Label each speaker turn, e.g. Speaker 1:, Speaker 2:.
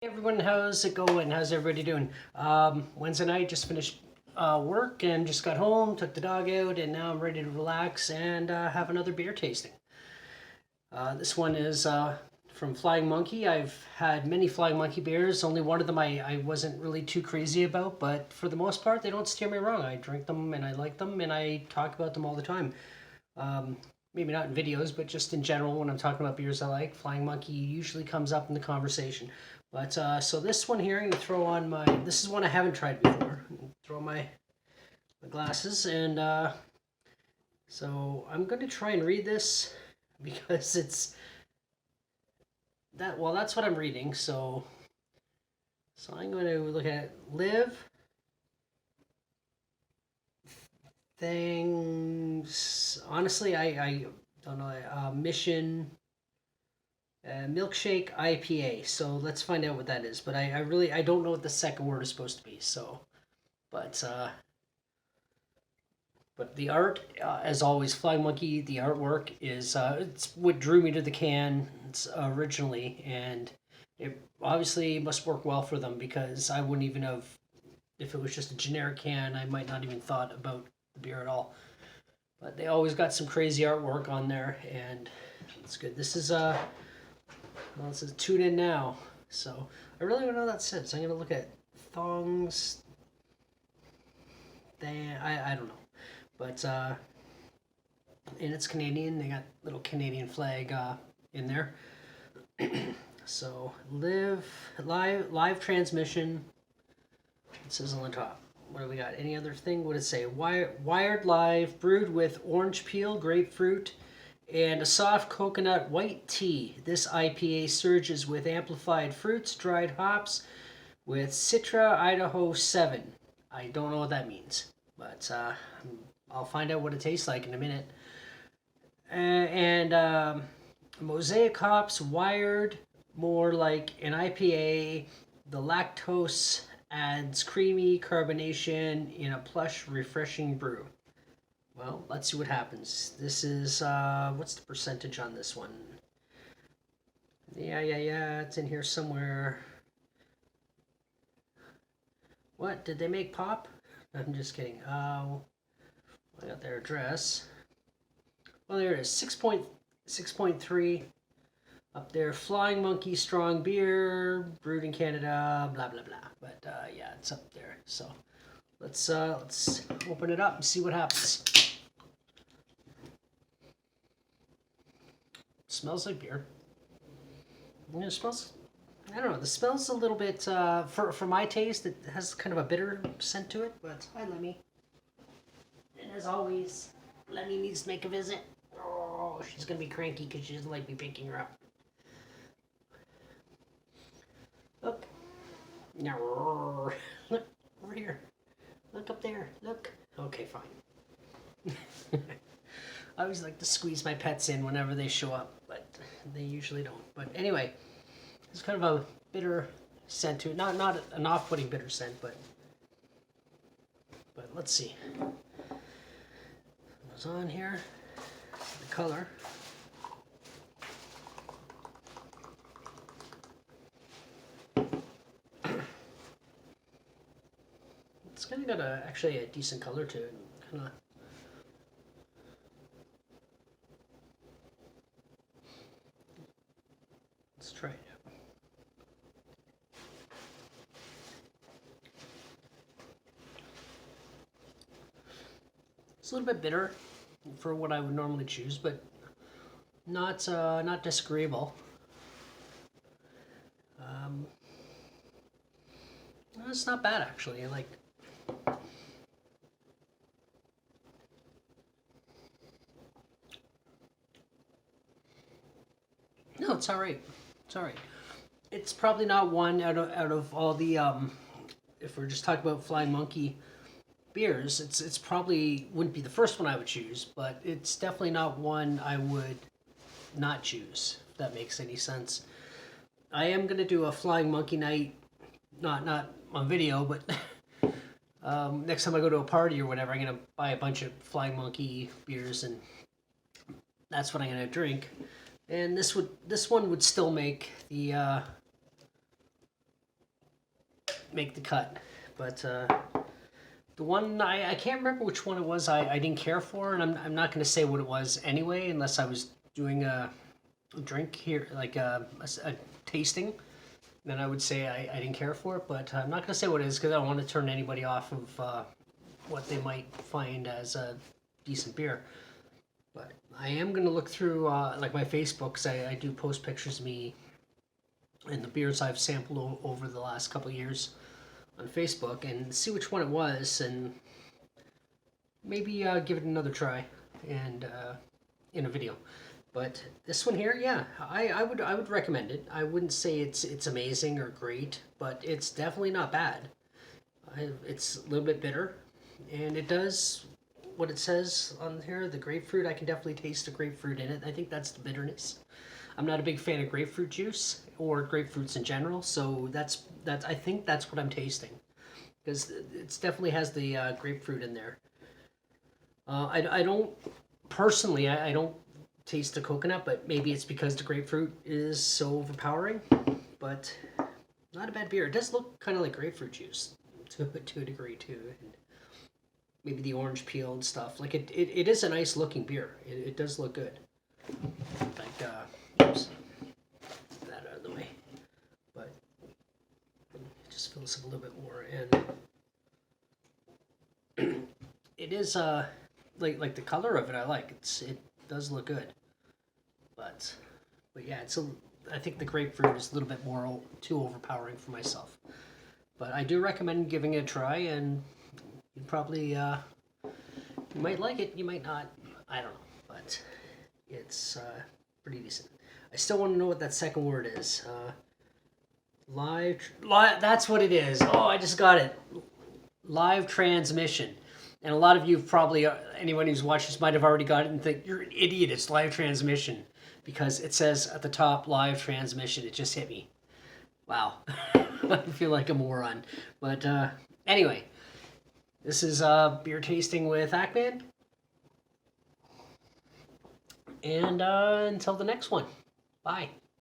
Speaker 1: Hey everyone, how's it going? How's everybody doing? Wednesday night, just finished work and just got home, took the dog out, and now I'm ready to relax and have another beer tasting. This one is from Flying Monkey. I've had many Flying Monkey beers. Only one of them I wasn't really too crazy about, but for the most part, they don't steer me wrong. I drink them and I like them and I talk about them all the time. Um, Maybe not in videos, but just in general when I'm talking about beers I like. Flying Monkey usually comes up in the conversation. But so this one here, I'm gonna throw on my. This is one I haven't tried before. Throw my glasses, and so I'm gonna try and read this because it's that. Well, that's what I'm reading. So I'm going to look at live things. Honestly, I don't know. Mission milkshake IPA. So let's find out what that is. But I really I don't know what the second word is supposed to be. So, but but the art, as always, Flying Monkey. The artwork is it's what drew me to the can. It's originally, and it obviously must work well for them because I wouldn't even have if it was just a generic can. I might not even thought about the beer at all. But they always got some crazy artwork on there, and it's good. This is well, it says tune in now. So I really don't know what that says. I'm gonna look at thongs. I don't know, but and it's Canadian. They got little Canadian flag in there. So live transmission. It says on the top. What do we got? Any other thing? What did it say? Wired live, brewed with orange peel, grapefruit, and a soft coconut white tea. This IPA surges with amplified fruits, dried hops, with Citra Idaho 7. I don't know what that means, but I'll find out what it tastes like in a minute. And mosaic hops, wired, more like an IPA. The lactose adds creamy carbonation in a plush, refreshing brew. Well, let's see what happens. This is, what's the percentage on this one? Yeah, it's in here somewhere. What, did they make pop? I'm just kidding. I got their address. Well, there it is, 6.3 up there. Flying Monkey Strong Beer, brewed in Canada, blah, blah, blah. But yeah, it's up there. So let's open it up and see what happens. Smells like beer. It smells. I don't know. The smell's a little bit for my taste. It has kind of a bitter scent to it. But hi, Lemmy. And as always, Lemmy needs to make a visit. Oh, she's gonna be cranky because she doesn't like me picking her up. Look. No. Look over here. Look up there. Look. Okay, fine. I always like to squeeze my pets in whenever they show up, but they usually don't. But anyway, it's kind of a bitter scent to it. Not an off-putting bitter scent, but let's see. What's on here? The color. It's kind of got actually a decent color to it. Kind of. Let's try it out. It's a little bit bitter for what I would normally choose, but not disagreeable. It's not bad actually. Like no, it's all right. It's all right. It's probably not one out of all the if we're just talking about Flying Monkey beers, it's probably wouldn't be the first one I would choose, but it's definitely not one I would not choose. If that makes any sense. I am gonna do a Flying Monkey night, not on video, but next time I go to a party or whatever, I'm gonna buy a bunch of Flying Monkey beers, and that's what I'm gonna drink. And this one would still make the make the cut. But the one I can't remember which one it was. I didn't care for, and I'm not going to say what it was anyway, unless I was doing a drink here, like a tasting. Then I would say I didn't care for it. But I'm not going to say what it is because I don't want to turn anybody off of what they might find as a decent beer. But I am going to look through like my Facebook, because I do post pictures of me and the beers I've sampled over the last couple of years on Facebook, and see which one it was, and maybe give it another try and in a video. But this one here, yeah, I would recommend it. I wouldn't say it's amazing or great, but it's definitely not bad. It's a little bit bitter, and it does what it says on here. The grapefruit, I can definitely taste the grapefruit in it. I think that's the bitterness. I'm not a big fan of grapefruit juice or grapefruits in general, so that's I think that's what I'm tasting, because it definitely has the grapefruit in there. I don't personally, I don't taste the coconut, but maybe it's because the grapefruit is so overpowering. But not a bad beer. It does look kind of like grapefruit juice to a degree too, and maybe the orange peel and stuff. Like it is a nice looking beer. It does look good. Like oops, that out of the way. But just fill this up a little bit more, and it is like the color of it. I like it does look good, but yeah, I think the grapefruit is a little bit more too overpowering for myself. But I do recommend giving it a try, and you probably you might like it, you might not. I don't know, but it's pretty decent. I still want to know what that second word is. Live. That's what it is. Oh, I just got it. Live transmission. And a lot of you probably, anyone who's watched this might have already got it and think, you're an idiot, it's live transmission. Because it says at the top, live transmission. It just hit me. Wow. I feel like a moron. But anyway, this is beer tasting with Ackman. And until the next one, bye.